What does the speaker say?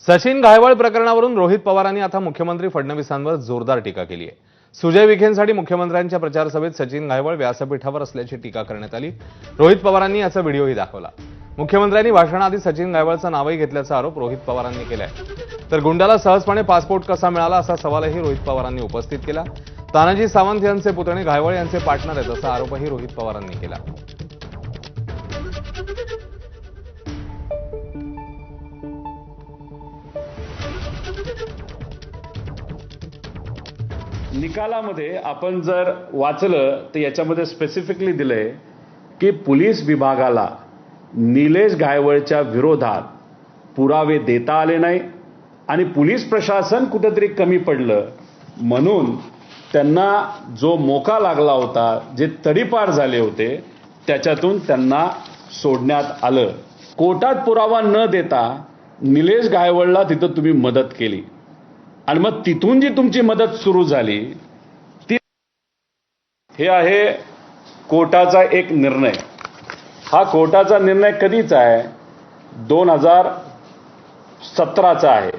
सचिन घायवळ प्रकरणावरून रोहित पवारांनी आता मुख्यमंत्री फडणवीसांवर जोरदार टीका केली आहे। सुजय विखेंसाठी मुख्यमंत्र्यांच्या प्रचार सभेत सचिन घायवळ व्यासपीठावर असल्याची टीका करण्यात आली। रोहित पवारांनी याचा व्हिडिओही दाखवला। मुख्यमंत्र्यांनी भाषणाआधी सचिन घायवळचं नावही घेतल्याचा आरोप रोहित पवारांनी केलाय। तर गुंडाला सहजपणे पासपोर्ट कसा मिळाला असा सवालही रोहित पवारांनी उपस्थित केला। तानाजी सावंत यांचे पुतणे घायवळ यांचे पार्टनर आहेत असा आरोपही रोहित पवारांनी केला। निकालामध्ये आपण जर वाचलं तर याच्यामध्ये स्पेसिफिकली दिलंय की पोलीस विभागाला निलेश घायवळच्या विरोधात पुरावे देता आले नाही आणि पोलीस प्रशासन कुठेतरी कमी पडलं म्हणून त्यांना जो मोका लागला होता, जे तडीपार झाले होते, त्याच्यातून त्यांना सोडण्यात आलं। कोर्टात पुरावा न देता निलेश घायवळला तिथं तुम्ही मदत केली आणि मग तिथून जी तुमची मदत सुरू झाली ती हे आहे कोर्टाचा एक निर्णय। हा कोर्टाचा निर्णय कधीचा आहे? 2017चा आहे।